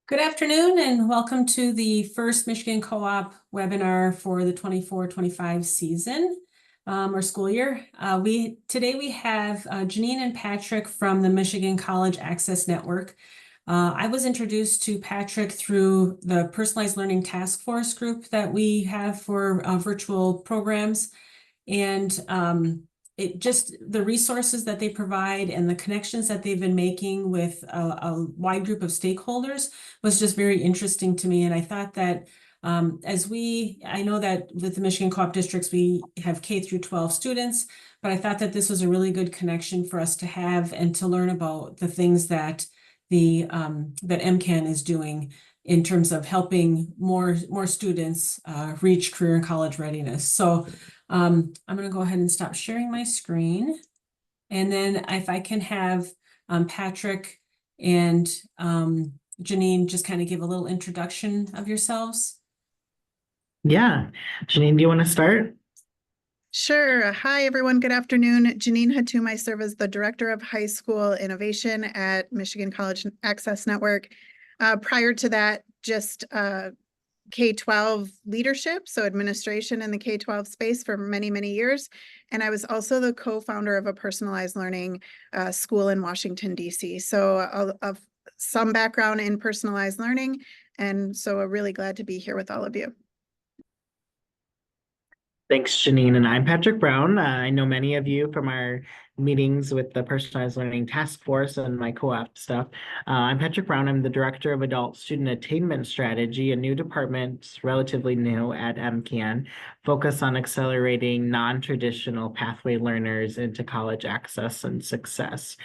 Good afternoon and welcome to the first Michigan Co-op webinar for the 24-25 season or school year. Today we have Janine and Patrick from the Michigan College Access Network. I was introduced to Patrick through the Personalized Learning Task Force group that we have for virtual programs. And the resources that they provide and the connections that they've been making with a wide group of stakeholders was just very interesting to me. And I thought that I know that with the Michigan Co-op districts, we have K through 12 students, but I thought that this was a really good connection for us to have and to learn about the things that that MCAN is doing in terms of helping more students reach career and college readiness. So I'm going to go ahead and stop sharing my screen. And then if I can have Patrick and Janine just kind of give a little introduction of yourselves. Yeah. Janine, do you want to start? Sure. Hi, everyone. Good afternoon. Janine Hatum. I serve as the Director of High School Innovation at Michigan College Access Network. Prior to that, just K-12 leadership, so administration in the K-12 space for many, many years. And I was also the co-founder of a personalized learning school in Washington, D.C. So some background in personalized learning. And so I'm really glad to be here with all of you. Thanks, Janine. And I'm Patrick Brown. I know many of you from our meetings with the Personalized Learning Task Force and my co-op stuff. I'm Patrick Brown. I'm the Director of Adult Student Attainment Strategy, a new department, relatively new at MCAN, focused on accelerating non-traditional pathway learners into college access and success.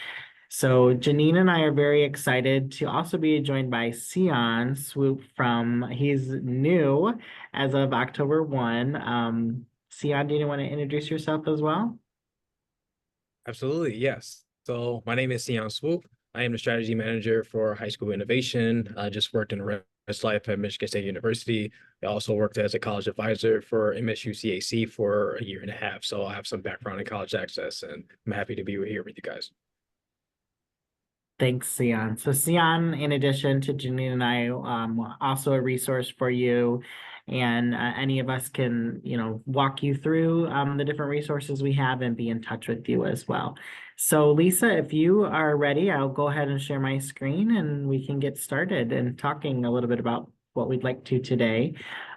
So Janine and I are very excited to also be joined by Sion Swoop he's new as of October 1. Sion, do you want to introduce yourself as well? Absolutely, yes. So my name is Sion Swoop. I am the strategy manager for high school innovation. I just worked in the rest life at Michigan State University. I also worked as a college advisor for MSU CAC for a year and a half. So I have some background in college access, and I'm happy to be here with you guys. Thanks, Sion. So Sion, in addition to Janine and I, also a resource for you. And any of us can, walk you through the different resources we have and be in touch with you as well. So Lisa, if you are ready, I'll go ahead and share my screen and we can get started and talking a little bit about what we'd like to today.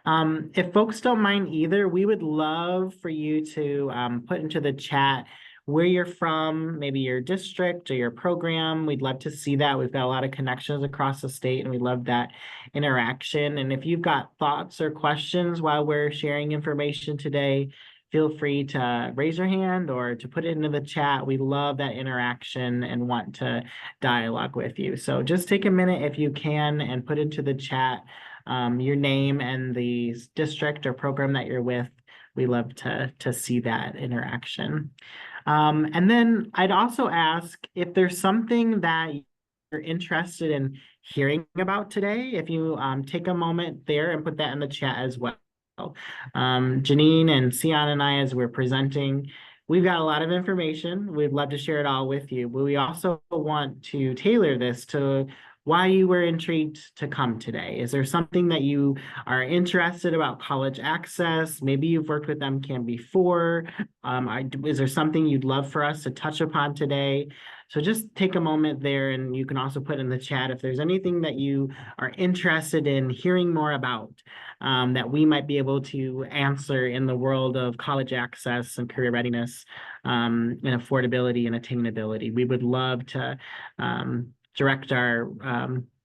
If folks don't mind either, we would love for you to put into the chat where you're from, maybe your district or your program. We'd love to see that. We've got a lot of connections across the state and we love that interaction. And if you've got thoughts or questions while we're sharing information today, feel free to raise your hand or to put it into the chat. We love that interaction and want to dialogue with you. So just take a minute if you can and put into the chat your name and the district or program that you're with. We love to see that interaction. And then I'd also ask if there's something that you're interested in hearing about today, if you take a moment there and put that in the chat as well. Janine and Sion and I, as we're presenting, we've got a lot of information. We'd love to share it all with you, but we also want to tailor this to why you were intrigued to come today. Is there something that you are interested about college access? Maybe you've worked with MCAN before. Is there something you'd love for us to touch upon today? So just take a moment there, and you can also put in the chat if there's anything that you are interested in hearing more about that we might be able to answer in the world of college access and career readiness and affordability and attainability. We would love to direct our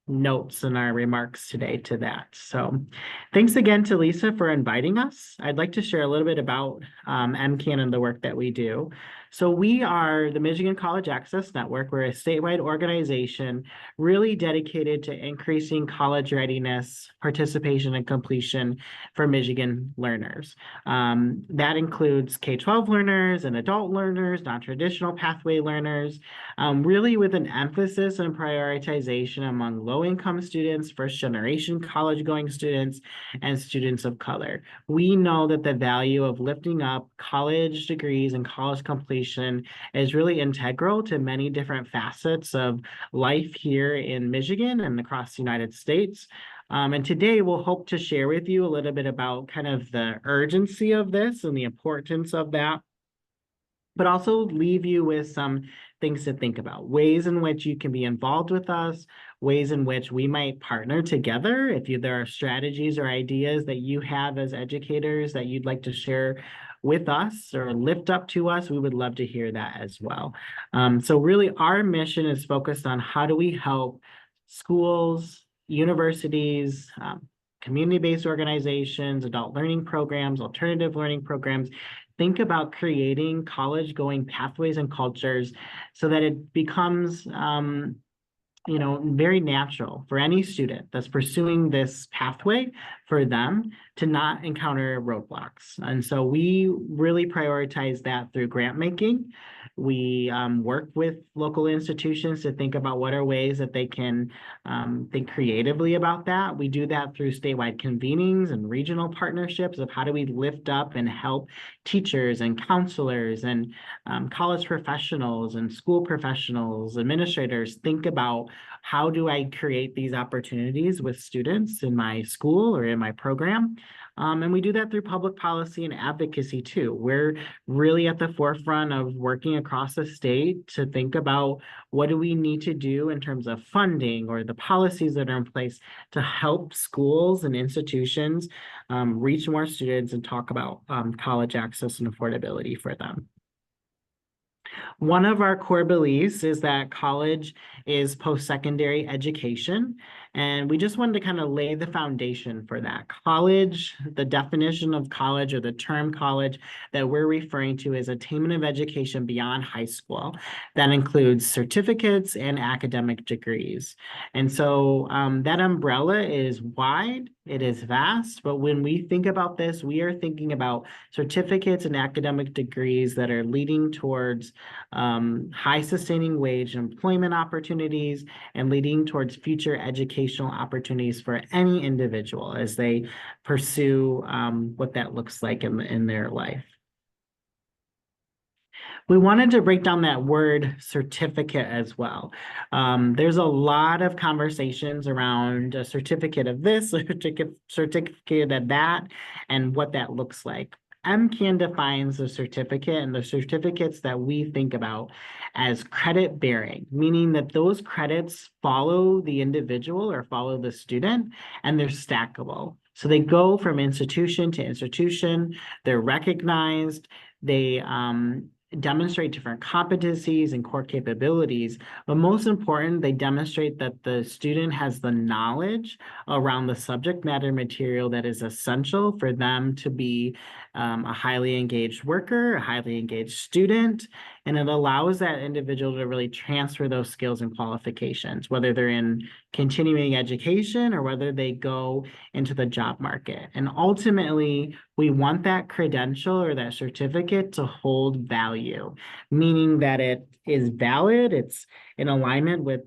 notes and our remarks today to that. So thanks again to Lisa for inviting us. I'd like to share a little bit about MCAN and the work that we do. So we are the Michigan College Access Network. We're a statewide organization really dedicated to increasing college readiness, participation, and completion for Michigan learners. That includes K-12 learners and adult learners, non-traditional pathway learners, really with an emphasis and prioritization among low-income students, first-generation college-going students, and students of color. We know that the value of lifting up college degrees and college completion education is really integral to many different facets of life here in Michigan and across the United States. And today we'll hope to share with you a little bit about kind of the urgency of this and the importance of that, but also leave you with some things to think about, ways in which you can be involved with us, ways in which we might partner together. If there are strategies or ideas that you have as educators that you'd like to share with us or lift up to us, we would love to hear that as well. So really our mission is focused on how do we help schools, universities, community-based organizations, adult learning programs, alternative learning programs, think about creating college-going pathways and cultures so that it becomes very natural for any student that's pursuing this pathway for them to not encounter roadblocks. And so we really prioritize that through grant making. We work with local institutions to think about what are ways that they can think creatively about that. We do that through statewide convenings and regional partnerships of how do we lift up and help teachers and counselors and college professionals and school professionals, administrators think about how do I create these opportunities with students in my school or in my program. And we do that through public policy and advocacy too. We're really at the forefront of working across the state to think about what do we need to do in terms of funding or the policies that are in place to help schools and institutions reach more students and talk about college access and affordability for them. One of our core beliefs is that college is post-secondary education, and we just wanted to kind of lay the foundation for that. College, the definition of college or the term college that we're referring to is attainment of education beyond high school. That includes certificates and academic degrees. And so that umbrella is wide, it is vast, but when we think about this, we are thinking about certificates and academic degrees that are leading towards high sustaining wage employment opportunities and leading towards future educational opportunities for any individual as they pursue what that looks like in their life. We wanted to break down that word certificate as well. There's a lot of conversations around a certificate of this, a certificate of that, and what that looks like. MCAN defines the certificate and the certificates that we think about as credit bearing, meaning that those credits follow the individual or follow the student and they're stackable. So they go from institution to institution, they're recognized, they demonstrate different competencies and core capabilities, but most important, they demonstrate that the student has the knowledge around the subject matter material that is essential for them to be a highly engaged worker, a highly engaged student, and it allows that individual to really transfer those skills and qualifications, whether they're in continuing education or whether they go into the job market. And ultimately, we want that credential or that certificate to hold value, meaning that it is valid, it's in alignment with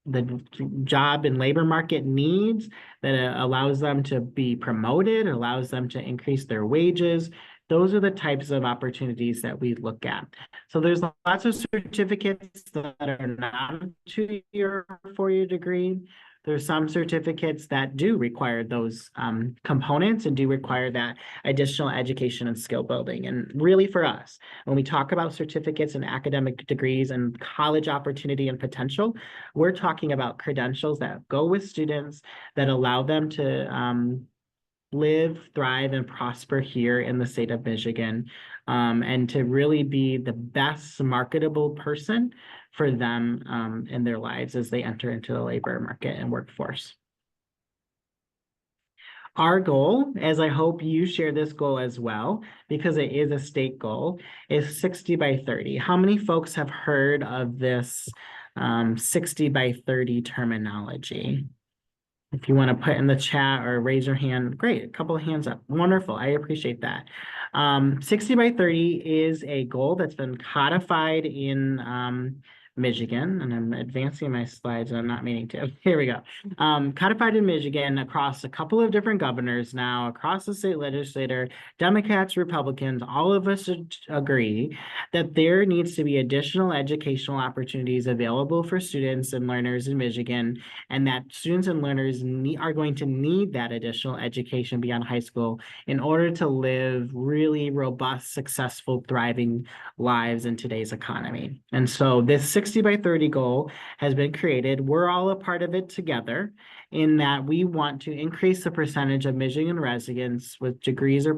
the job and labor market needs, that it allows them to be promoted, allows them to increase their wages. Those are the types of opportunities that we look at. So there's lots of certificates that are not a 2-year or 4-year degree. There's some certificates that do require those components and do require that additional education and skill building. And really for us, when we talk about certificates and academic degrees and college opportunity and potential, we're talking about credentials that go with students that allow them to live, thrive, and prosper here in the state of Michigan, and to really be the best marketable person for them in their lives as they enter into the labor market and workforce. Our goal, as I hope you share this goal as well, because it is a state goal, is 60 by 30. How many folks have heard of this 60 by 30 terminology? If you want to put in the chat or raise your hand, great, a couple of hands up. Wonderful, I appreciate that. 60 by 30 is a goal that's been codified in Michigan, and I'm advancing my slides, and I'm not meaning to. Here we go. Codified in Michigan across a couple of different governors now, across the state legislature, Democrats, Republicans, all of us agree that there needs to be additional educational opportunities available for students and learners in Michigan, and that students and learners are going to need that additional education beyond high school in order to live really robust, successful, thriving lives in today's economy. And so this 60 by 30 goal has been created. We're all a part of it together in that we want to increase the percentage of Michigan residents with degrees or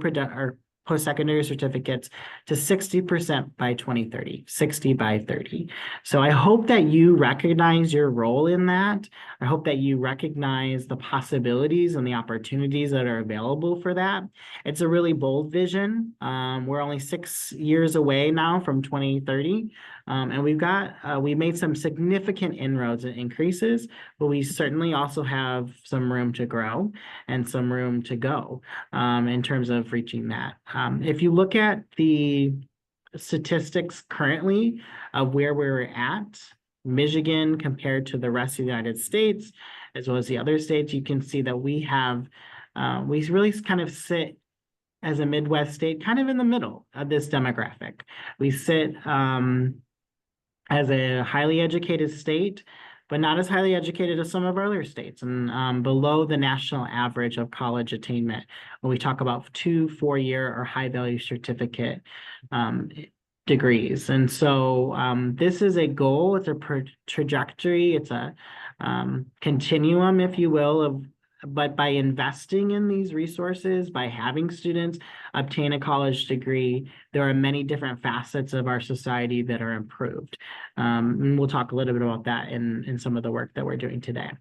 post-secondary certificates to 60% by 2030, 60 by 30. So I hope that you recognize your role in that. I hope that you recognize the possibilities and the opportunities that are available for that. It's a really bold vision. We're only 6 years away now from 2030. And we made some significant inroads and increases, but we certainly also have some room to grow and some room to go in terms of reaching that. If you look at the statistics currently of where we're at, Michigan compared to the rest of the United States, as well as the other states, you can see that we really kind of sit as a Midwest state, kind of in the middle of this demographic. We sit as a highly educated state, but not as highly educated as some of our other states, and below the national average of college attainment when we talk about 2 4-year or high value certificate degrees. And so this is a goal, it's a trajectory, it's a continuum, if you will, but by investing in these resources, by having students obtain a college degree, there are many different facets of our society that are improved. And we'll talk a little bit about that in some of the work that we're doing today.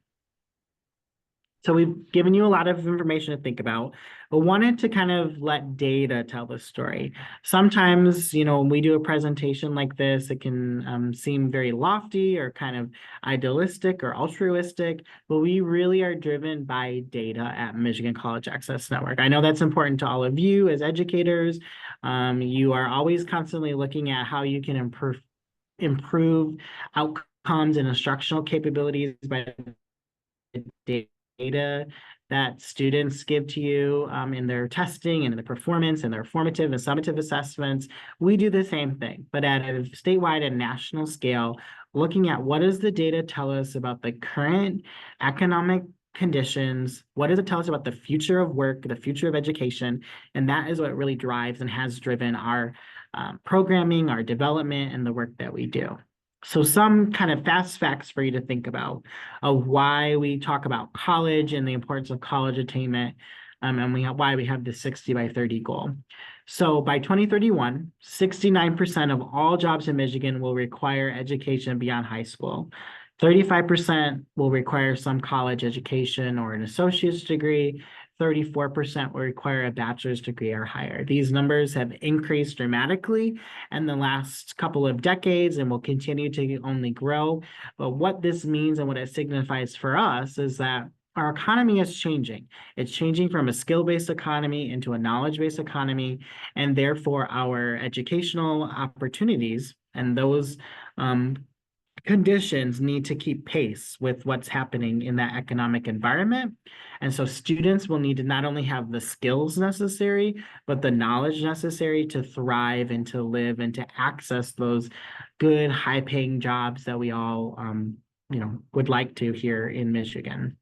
So we've given you a lot of information to think about, but wanted to kind of let data tell the story. Sometimes, when we do a presentation like this, it can seem very lofty or kind of idealistic or altruistic, but we really are driven by data at Michigan College Access Network. I know that's important to all of you as educators. You are always constantly looking at how you can improve outcomes and instructional capabilities by data that students give to you in their testing and in the performance and their formative and summative assessments. We do the same thing, but at a statewide and national scale, looking at what does the data tell us about the current economic conditions, what does it tell us about the future of work, the future of education, and that is what really drives and has driven our programming, our development, and the work that we do. So some kind of fast facts for you to think about of why we talk about college and the importance of college attainment, and why we have the 60 by 30 goal. So by 2031, 69% of all jobs in Michigan will require education beyond high school. 35% will require some college education or an associate's degree. 34% will require a bachelor's degree or higher. These numbers have increased dramatically in the last couple of decades and will continue to only grow. But what this means and what it signifies for us is that our economy is changing. It's changing from a skill-based economy into a knowledge-based economy, and therefore our educational opportunities and those conditions need to keep pace with what's happening in that economic environment. And so students will need to not only have the skills necessary, but the knowledge necessary to thrive and to live and to access those good, high-paying jobs that we all, would like to here in Michigan.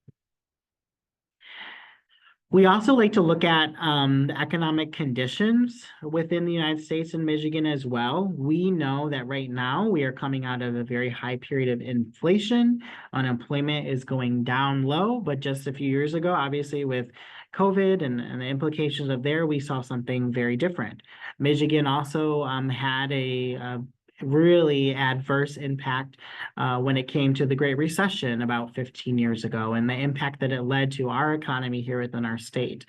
We also like to look at the economic conditions within the United States and Michigan as well. We know that right now we are coming out of a very high period of inflation. Unemployment is going down low, but just a few years ago, obviously with COVID and the implications of there, we saw something very different. Michigan also had a really adverse impact when it came to the Great Recession about 15 years ago and the impact that it led to our economy here within our state.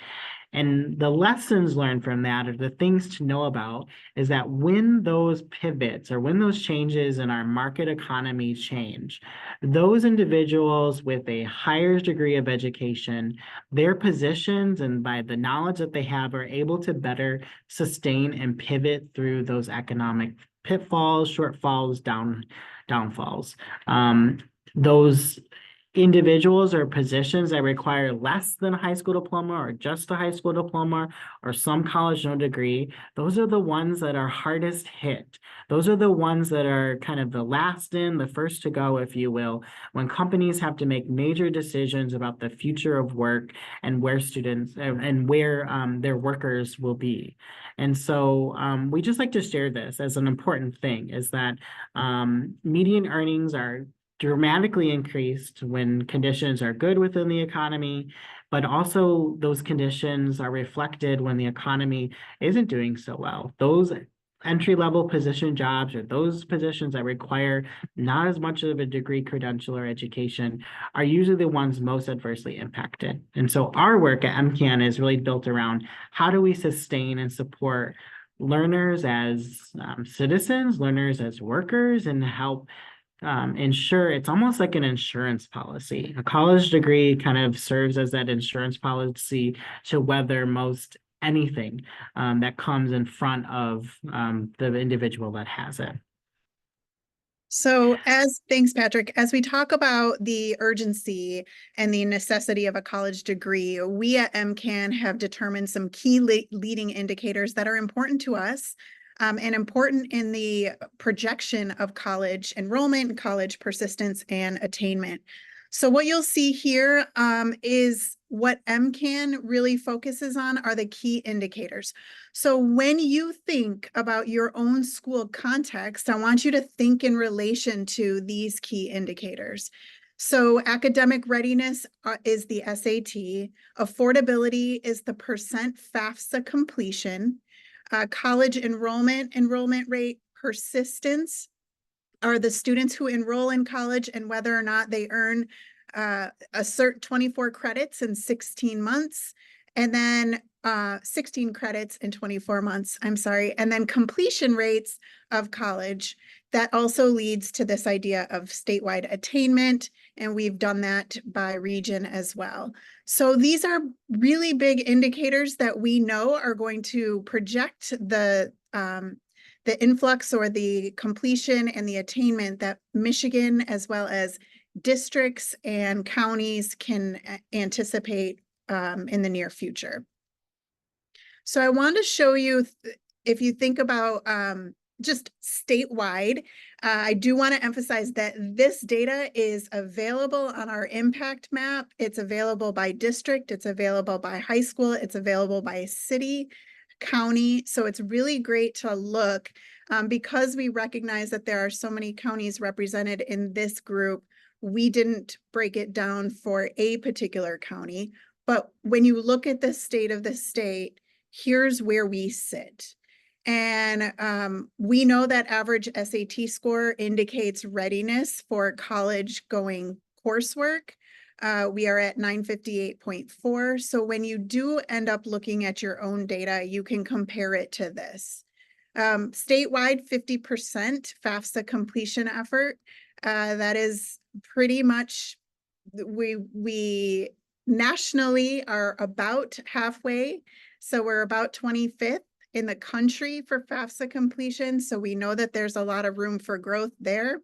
And the lessons learned from that, or the things to know about, is that when those pivots or when those changes in our market economy change, those individuals with a higher degree of education, their positions and by the knowledge that they have are able to better sustain and pivot through those economic pitfalls, shortfalls, downfalls. Those individuals or positions that require less than a high school diploma or just a high school diploma or some college no degree, those are the ones that are hardest hit. Those are the ones that are kind of the last in, the first to go, if you will, when companies have to make major decisions about the future of work and where students and where their workers will be. And so we just like to share this as an important thing, is that median earnings are dramatically increased when conditions are good within the economy, but also those conditions are reflected when the economy isn't doing so well. Those entry-level position jobs, or those positions that require not as much of a degree, credential, or education, are usually the ones most adversely impacted. And so our work at MCAN is really built around how do we sustain and support learners as citizens, learners as workers, and help ensure it's almost like an insurance policy. A college degree kind of serves as that insurance policy to weather most anything that comes in front of the individual that has it. So thanks, Patrick, as we talk about the urgency and the necessity of a college degree, we at MCAN have determined some key leading indicators that are important to us and important in the projection of college enrollment, college persistence, and attainment. So what you'll see here is what MCAN really focuses on are the key indicators. So when you think about your own school context, I want you to think in relation to these key indicators. So academic readiness is the SAT, affordability is the percent FAFSA completion, college enrollment rate, persistence are the students who enroll in college and whether or not they earn a cert 24 credits in 16 months, and then 16 credits in 24 months, I'm sorry, and then completion rates of college. That also leads to this idea of statewide attainment, and we've done that by region as well. So these are really big indicators that we know are going to project the influx or the completion and the attainment that Michigan, as well as districts and counties, can anticipate in the near future. So I want to show you, if you think about just statewide, I do want to emphasize that this data is available on our impact map. It's available by district, it's available by high school, it's available by city, county. So it's really great to look because we recognize that there are so many counties represented in this group. We didn't break it down for a particular county, but when you look at the state of the state, here's where we sit. And we know that average SAT score indicates readiness for college going coursework. We are at 958.4. So when you do end up looking at your own data, you can compare it to this. Statewide, 50% FAFSA completion effort. That is pretty much, we nationally are about halfway. So we're about 25th in the country for FAFSA completion. So we know that there's a lot of room for growth there.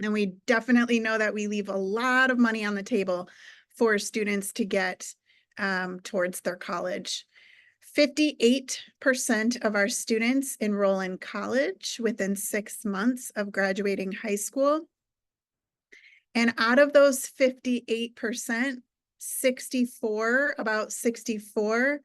And we definitely know that we leave a lot of money on the table for students to get towards their college. 58% of our students enroll in college within 6 months of graduating high school. And out of those 58%, about 64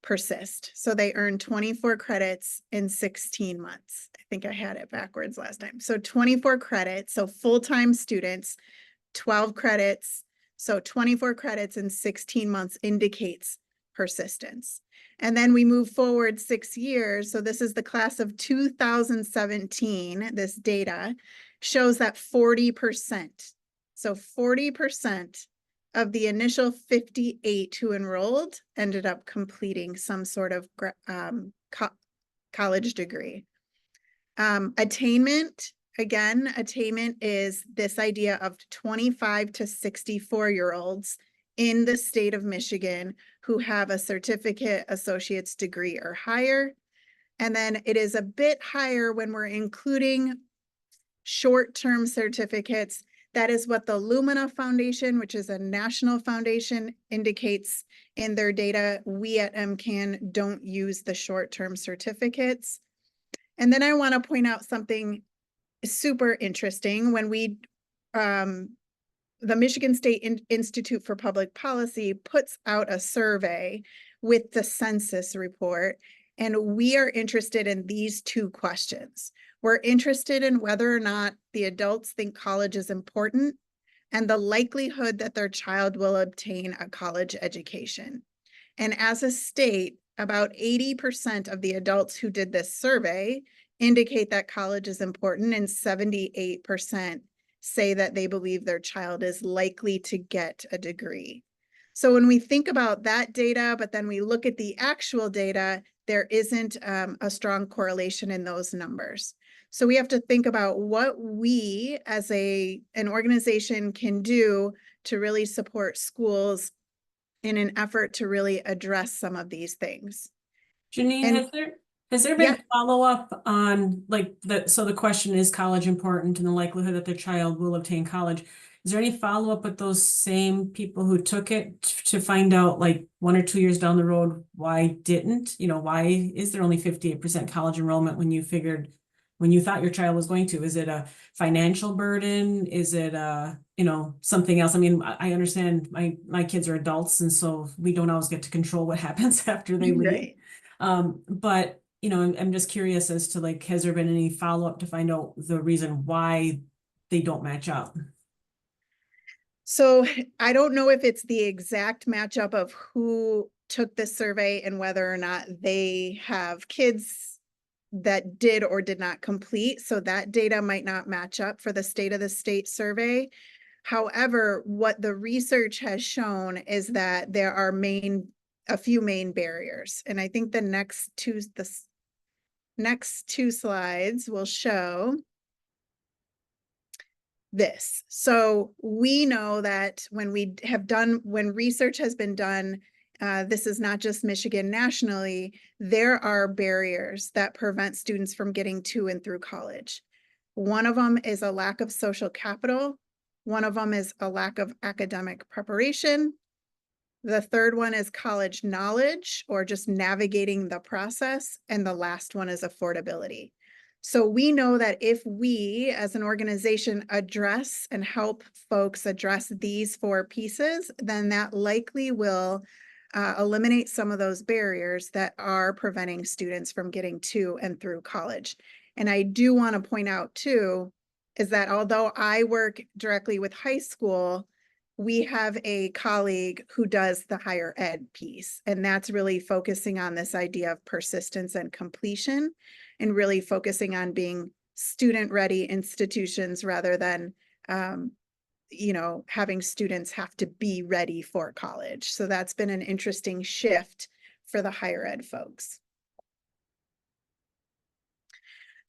persist. So they earn 24 credits in 16 months. I think I had it backwards last time. So 24 credits, so full-time students, 12 credits. So 24 credits in 16 months indicates persistence. And then we move forward 6 years. So this is the class of 2017. This data shows that 40%. So 40% of the initial 58 who enrolled ended up completing some sort of college degree. Attainment, again, attainment is this idea of 25 to 64-year-olds in the state of Michigan who have a certificate, associate's degree or higher. And then it is a bit higher when we're including short-term certificates. That is what the Lumina Foundation, which is a national foundation, indicates in their data. We at MCAN don't use the short-term certificates. And then I want to point out something super interesting. When we, the Michigan State Institute for Public Policy puts out a survey with the census report, and we are interested in these two questions. We're interested in whether or not the adults think college is important and the likelihood that their child will obtain a college education. And as a state, about 80% of the adults who did this survey indicate that college is important, and 78% say that they believe their child is likely to get a degree. So when we think about that data, but then we look at the actual data, there isn't a strong correlation in those numbers. So we have to think about what we as an organization can do to really support schools in an effort to really address some of these things. Janine, And- has there been Yeah. follow-up on so the question is college important and the likelihood that their child will obtain college? Is there any follow-up with those same people who took it to find out, like 1 or 2 years down the road, why didn't? Why is there only 58% college enrollment when you thought your child was going to? Is it a financial burden? Is it something else? I mean, I understand my kids are adults, and so we don't always get to control what happens after they leave. Right. But I'm just curious as to, like, has there been any follow-up to find out the reason why they don't match up? So I don't know if it's the exact matchup of who took this survey and whether or not they have kids that did or did not complete. So that data might not match up for the State of the State survey. However, what the research has shown is that there are a few main barriers. And I think the next two slides will show this. So we know that when research has been done, this is not just Michigan nationally, there are barriers that prevent students from getting to and through college. One of them is a lack of social capital. One of them is a lack of academic preparation. The third one is college knowledge, or just navigating the process. And the last one is affordability. So we know that if we as an organization address and help folks address these 4 pieces, then that likely will eliminate some of those barriers that are preventing students from getting to and through college. And I do want to point out too, is that although I work directly with high school, we have a colleague who does the higher ed piece, and that's really focusing on this idea of persistence and completion, and really focusing on being student-ready institutions rather than, having students have to be ready for college. So that's been an interesting shift for the higher ed folks.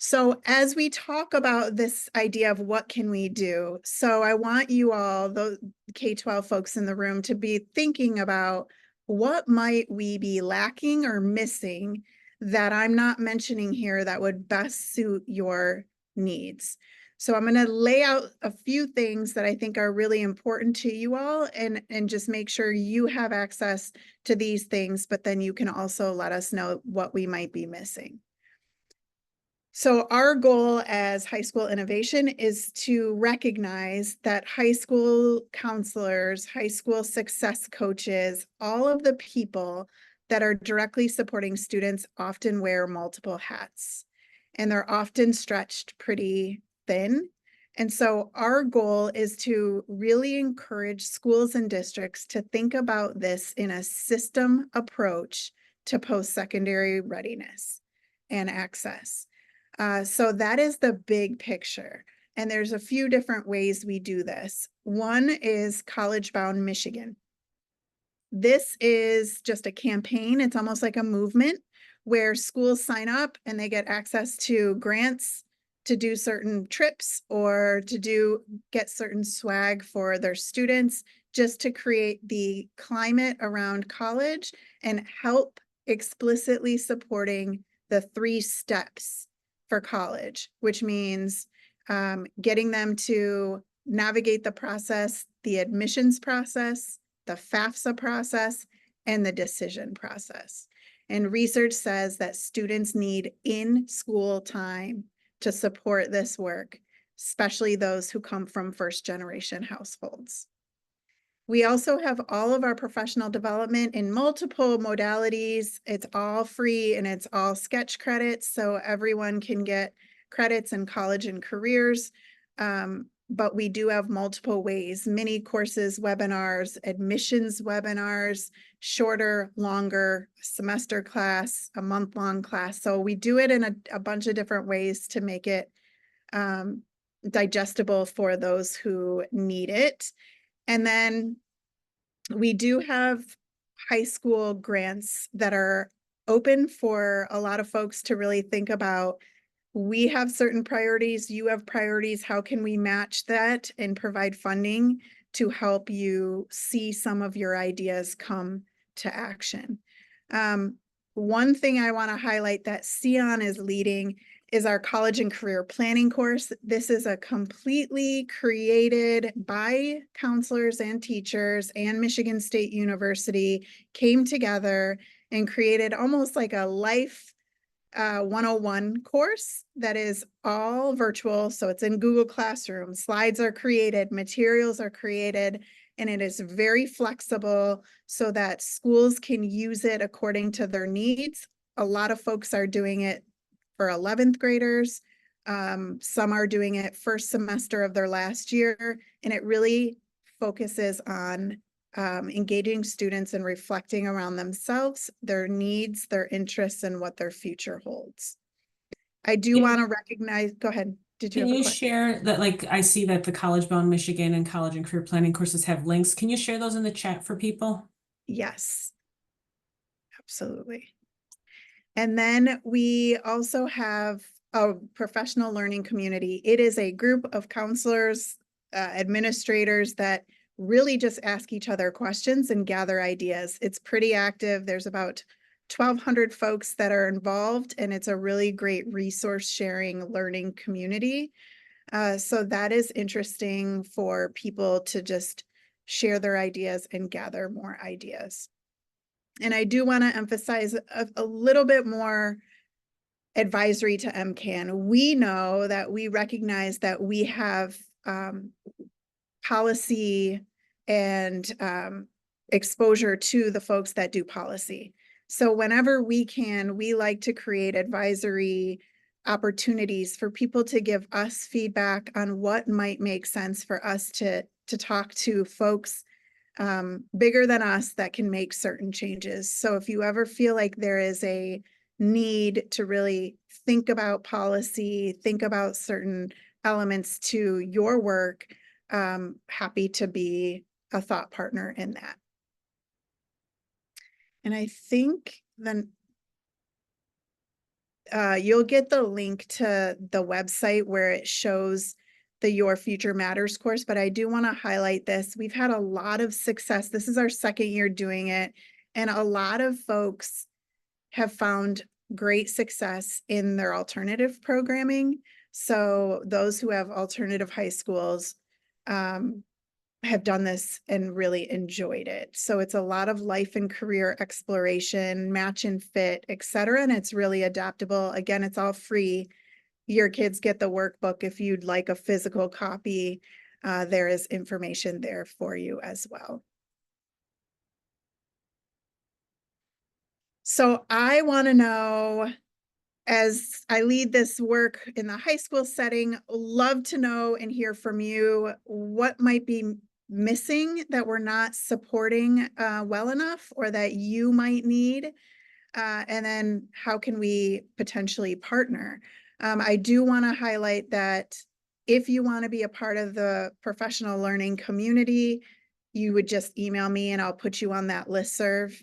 So as we talk about this idea of what can we do, so I want you all, the K-12 folks in the room, to be thinking about what might we be lacking or missing that I'm not mentioning here that would best suit your needs. So I'm going to lay out a few things that I think are really important to you all, and just make sure you have access to these things, but then you can also let us know what we might be missing. So our goal as High School Innovation is to recognize that high school counselors, high school success coaches, all of the people that are directly supporting students often wear multiple hats, and they're often stretched pretty thin. And so our goal is to really encourage schools and districts to think about this in a system approach to post-secondary readiness and access. So that is the big picture. And there's a few different ways we do this. One is College Bound Michigan. This is just a campaign. It's almost like a movement where schools sign up and they get access to grants to do certain trips or to get certain swag for their students, just to create the climate around college and help explicitly supporting the 3 steps for college, which means getting them to navigate the process, the admissions process, the FAFSA process, and the decision process. And research says that students need in-school time to support this work, especially those who come from first-generation households. We also have all of our professional development in multiple modalities. It's all free and it's all sketch credits, so everyone can get credits in college and careers. But we do have multiple ways: mini courses, webinars, admissions webinars, shorter, longer, semester class, a month-long class. So we do it in a bunch of different ways to make it digestible for those who need it. And then we do have high school grants that are open for a lot of folks to really think about. We have certain priorities, you have priorities. How can we match that and provide funding to help you see some of your ideas come to action? One thing I want to highlight that MCAN is leading is our college and career planning course. This is a completely created by counselors and teachers, and Michigan State University came together and created almost like a life 101 course that is all virtual. So it's in Google Classroom. Slides are created, materials are created, and it is very flexible so that schools can use it according to their needs. A lot of folks are doing it for 11th graders. Some are doing it first semester of their last year, and it really focuses on engaging students and reflecting around themselves, their needs, their interests, and what their future holds. I do want to recognize, go ahead. Did you Can have a you question? share that, like, I see that the College Bound Michigan and college and career planning courses have links. Can you share those in the chat for people? Yes, absolutely. And then we also have a professional learning community. It is a group of counselors, administrators that really just ask each other questions and gather ideas. It's pretty active. There's about 1,200 folks that are involved, and it's a really great resource sharing learning community. So that is interesting for people to just share their ideas and gather more ideas. And I do want to emphasize a little bit more advisory to MCAN. We know that we recognize that we have policy and exposure to the folks that do policy. So whenever we can, we like to create advisory opportunities for people to give us feedback on what might make sense for us to talk to folks bigger than us that can make certain changes. So if you ever feel like there is a need to really think about policy, think about certain elements to your work, happy to be a thought partner in that. And I think then you'll get the link to the website where it shows the Your Future Matters course, but I do want to highlight this. We've had a lot of success. This is our second year doing it, and a lot of folks have found great success in their alternative programming. So those who have alternative high schools have done this and really enjoyed it. So it's a lot of life and career exploration, match and fit, etc. And it's really adaptable. Again, it's all free. Your kids get the workbook. If you'd like a physical copy, there is information there for you as well. So I want to know, as I lead this work in the high school setting, love to know and hear from you what might be missing that we're not supporting well enough, or that you might need, and then how can we potentially partner? I do want to highlight that if you want to be a part of the professional learning community, you would just email me and I'll put you on that listserv.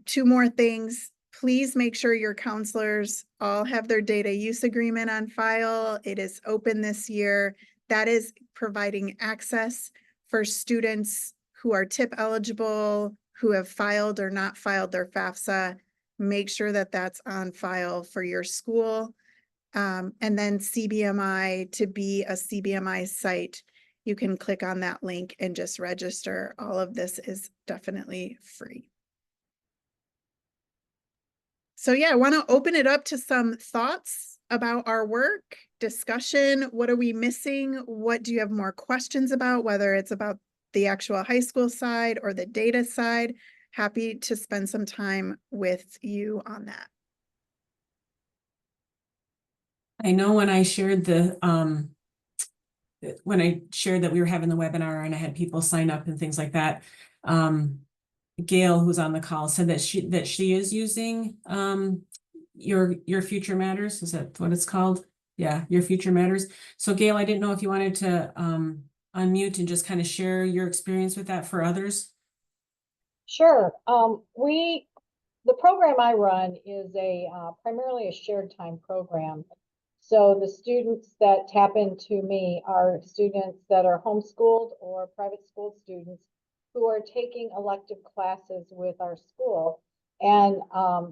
Two more things. Please make sure your counselors all have their data use agreement on file. It is open this year. That is providing access for students who are TIP eligible, who have filed or not filed their FAFSA. Make sure that that's on file for your school. and then CBMI to be a CBMI site. You can click on that link and just register. All of this is definitely free. So yeah, I want to open it up to some thoughts about our work, discussion. What are we missing? What do you have more questions about, whether it's about the actual high school side or the data side? Happy to spend some time with you on that. I know when I shared that we were having the webinar and I had people sign up and things like that, Gail, who's on the call, said that she is using Your Future Matters. Is that what it's called? Yeah, Your Future Matters. So Gail, I didn't know if you wanted to unmute and just kind of share your experience with that for others. Sure. The program I run is primarily a shared time program. So the students that tap into me are students that are homeschooled or private school students who are taking elective classes with our school. And a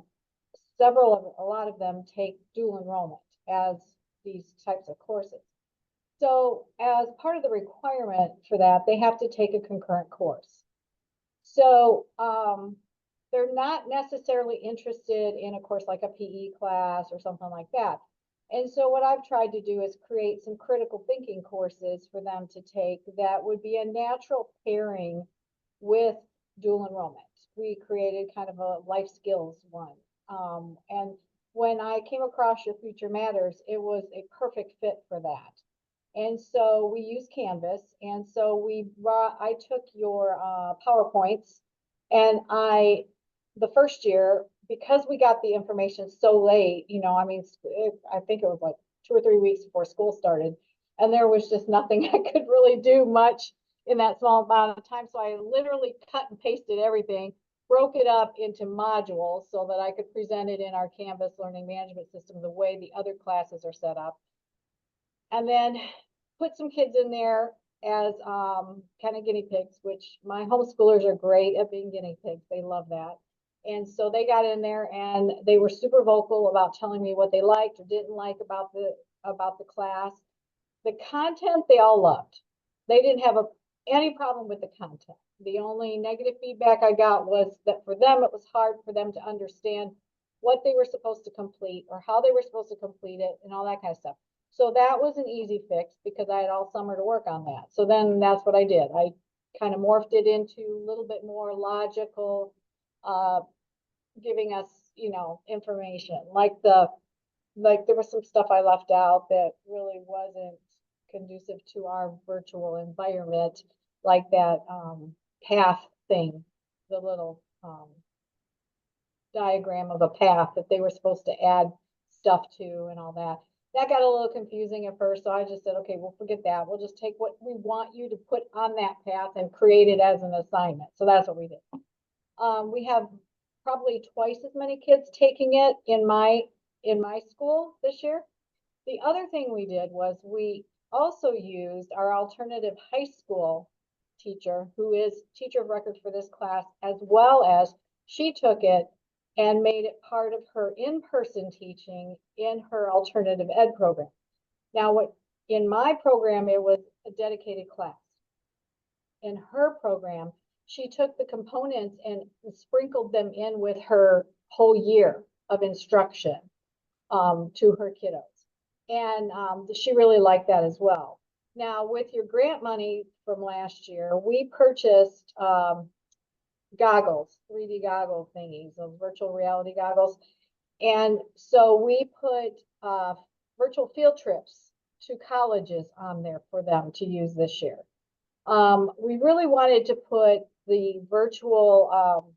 lot of them take dual enrollment as these types of courses. So as part of the requirement for that, they have to take a concurrent course. So they're not necessarily interested in a course like a PE class or something like that. And so what I've tried to do is create some critical thinking courses for them to take that would be a natural pairing with dual enrollment. We created kind of a life skills one. And when I came across Your Future Matters, it was a perfect fit for that. And so we use Canvas. And so I took your PowerPoints, and the first year, because we got the information so late, I think it was like 2 or 3 weeks before school started, and there was just nothing I could really do much in that small amount of time. So I literally cut and pasted everything, broke it up into modules so that I could present it in our Canvas learning management system the way the other classes are set up. And then put some kids in there as kind of guinea pigs, which my homeschoolers are great at being guinea pigs. They love that. And so they got in there and they were super vocal about telling me what they liked or didn't like about the class. The content they all loved. They didn't have any problem with the content. The only negative feedback I got was that for them, it was hard for them to understand what they were supposed to complete or how they were supposed to complete it and all that kind of stuff. So that was an easy fix because I had all summer to work on that. So then that's what I did. I kind of morphed it into a little bit more logical, giving us, information. Like there was some stuff I left out that really wasn't conducive to our virtual environment, like that path thing, the little diagram of a path that they were supposed to add stuff to and all that. That got a little confusing at first, so I just said, okay, we'll forget that. We'll just take what we want you to put on that path and create it as an assignment. So that's what we did. We have probably twice as many kids taking it in my school this year. The other thing we did was we also used our alternative high school teacher, who is teacher of record for this class, as well as she took it and made it part of her in-person teaching in her alternative ed program. Now, in my program, it was a dedicated class. In her program, she took the components and sprinkled them in with her whole year of instruction to her kiddos. And she really liked that as well. Now, with your grant money from last year, we purchased goggles, 3D goggle thingies, those virtual reality goggles. And so we put virtual field trips to colleges on there for them to use this year. We really wanted to put the virtual,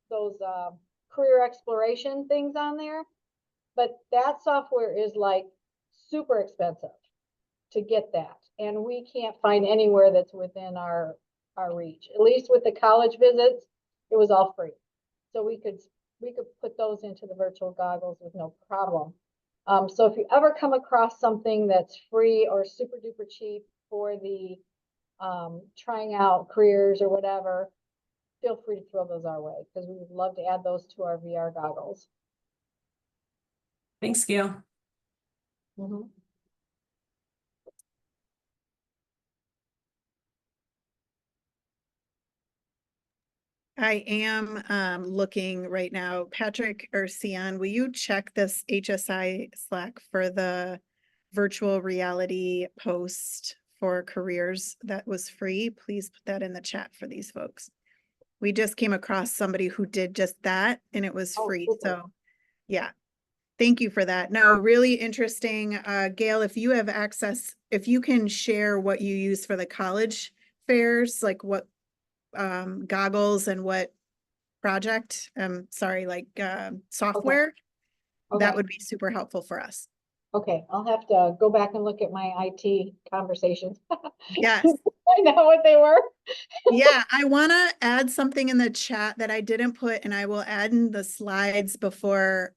those career exploration things on there, but that software is like super expensive to get that. And we can't find anywhere that's within our reach. At least with the college visits, it was all free. So we could put those into the virtual goggles with no problem. So if you ever come across something that's free or super duper cheap for the trying out careers or whatever, feel free to throw those our way because we would love to add those to our VR goggles. Thanks, Gail. Mhm. I am looking right now. Patrick or Sion, will you check this HSI Slack for the virtual reality post for careers that was free? Please put that in the chat for these folks. We just came across somebody who did just that and it was Oh, free. super. So yeah, thank you for that. No, really interesting. Gail, if you have access, if you can share what you use for the college fairs, like what goggles and what project, sorry, like software, that Okay. would be super helpful for us. Okay, I'll have to go back and look at my IT conversations. Yes. Find out what they were. Yeah, I want to add something in the chat that I didn't put, and I will add in the slides before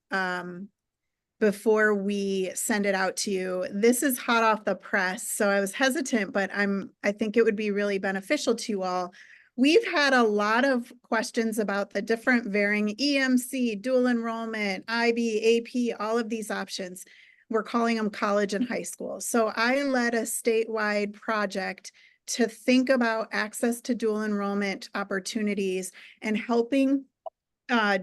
we send it out to you. This is hot off the press, so I was hesitant, but I think it would be really beneficial to you all. We've had a lot of questions about the different varying EMC, dual enrollment, IB, AP, all of these options. We're calling them college and high school. So I led a statewide project to think about access to dual enrollment opportunities and helping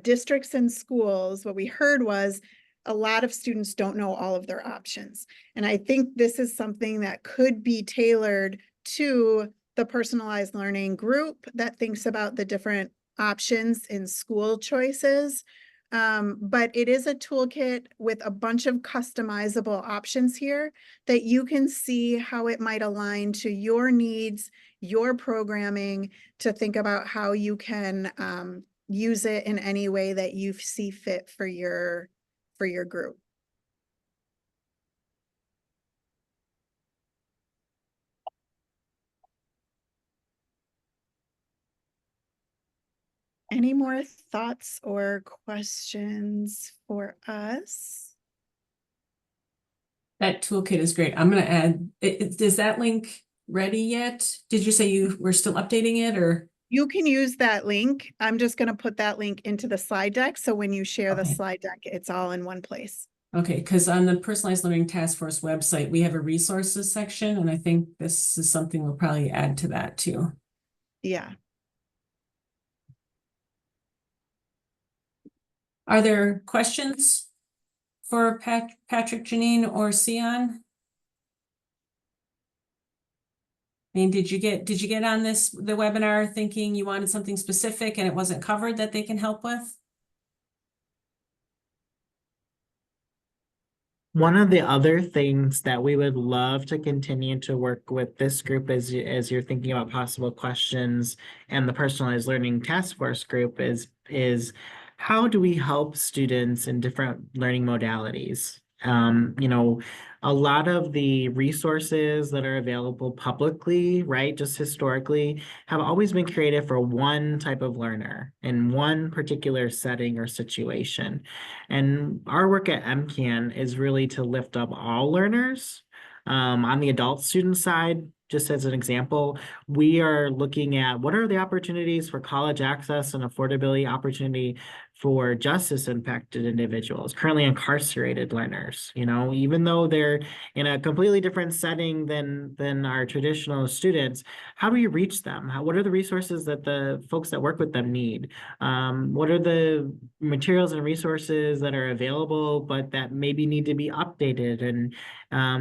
districts and schools. What we heard was a lot of students don't know all of their options. And I think this is something that could be tailored to the personalized learning group that thinks about the different options in school choices. But it is a toolkit with a bunch of customizable options here that you can see how it might align to your needs, your programming, to think about how you can use it in any way that you see fit for your group. Any more thoughts or questions for us? That toolkit is great. I'm gonna add, is that link ready yet? Did you say you were still updating it or? You can use that link. I'm just going to put that link into the slide deck. So when you share the Okay. slide deck, it's all in one place. Okay, because on the Personalized Learning Task Force website, we have a resources section, and I think this is something we'll probably add to that too. Yeah. Are there questions for Patrick, Janine, or Sion? I mean, did you get on the webinar thinking you wanted something specific and it wasn't covered that they can help with? One of the other things that we would love to continue to work with this group as you're thinking about possible questions and the personalized learning task force group is how do we help students in different learning modalities? A lot of the resources that are available publicly, right, just historically, have always been created for one type of learner in one particular setting or situation. And our work at MCAN is really to lift up all learners. On the adult student side, just as an example, we are looking at what are the opportunities for college access and affordability opportunity for justice impacted individuals, currently incarcerated learners. Even though they're in a completely different setting than our traditional students, how do we reach them? What are the resources that the folks that work with them need? What are the materials and resources that are available, but that maybe need to be updated and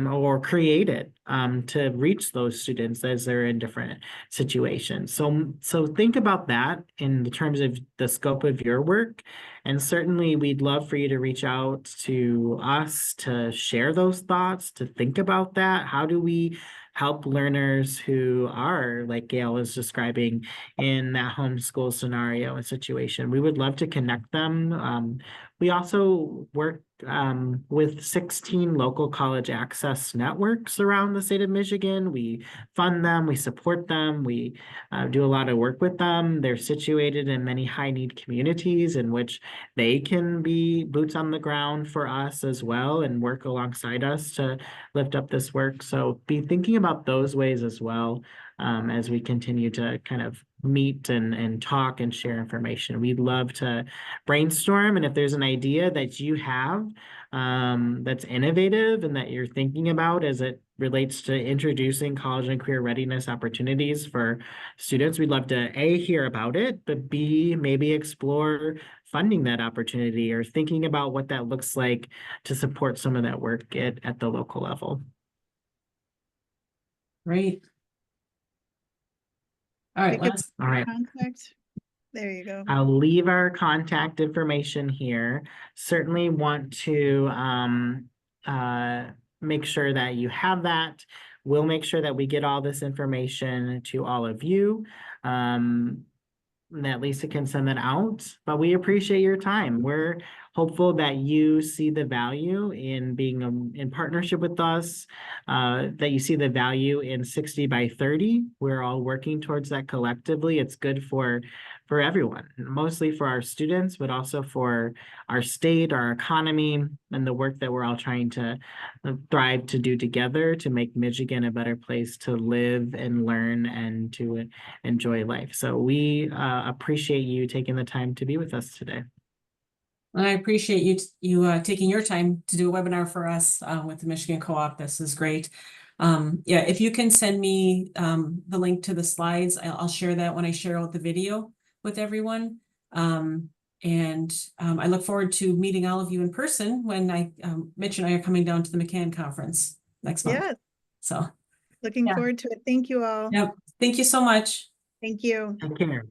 or created to reach those students as they're in different situations. So think about that in terms of the scope of your work. And certainly we'd love for you to reach out to us to share those thoughts, to think about that. How do we help learners who are, like Gail was describing, in that homeschool scenario and situation? We would love to connect them. We also work with 16 local college access networks around the state of Michigan. We fund them, we support them, we do a lot of work with them. They're situated in many high-need communities in which they can be boots on the ground for us as well and work alongside us to lift up this work. So be thinking about those ways as well as we continue to kind of meet and talk and share information. We'd love to brainstorm, and if there's an idea that you have that's innovative and that you're thinking about as it relates to introducing college and career readiness opportunities for students, we'd love to A, hear about it, but B, maybe explore funding that opportunity or thinking about what that looks like to support some of that work at the local level. Great. All right, Pick up last, All right. Contact. There you go. I'll leave our contact information here. Certainly want to make sure that you have that. We'll make sure that we get all this information to all of you. That Lisa can send that out, but we appreciate your time. We're hopeful that you see the value in being in partnership with us, that you see the value in 60 by 30. We're all working towards that collectively. It's good for everyone, mostly for our students, but also for our state, our economy, and the work that we're all trying to thrive to do together to make Michigan a better place to live and learn and to enjoy life. So we appreciate you taking the time to be with us today. I appreciate you taking your time to do a webinar for us with the Michigan Co-op. This is great. Yeah, if you can send me the link to the slides, I'll share that when I share out the video with everyone. I look forward to meeting all of you in person when Mitch and I are coming down to the MCAN conference next month. Yes, So looking Yeah. forward to it. Thank you all. Yep. Thank you so much. Thank you. Take care.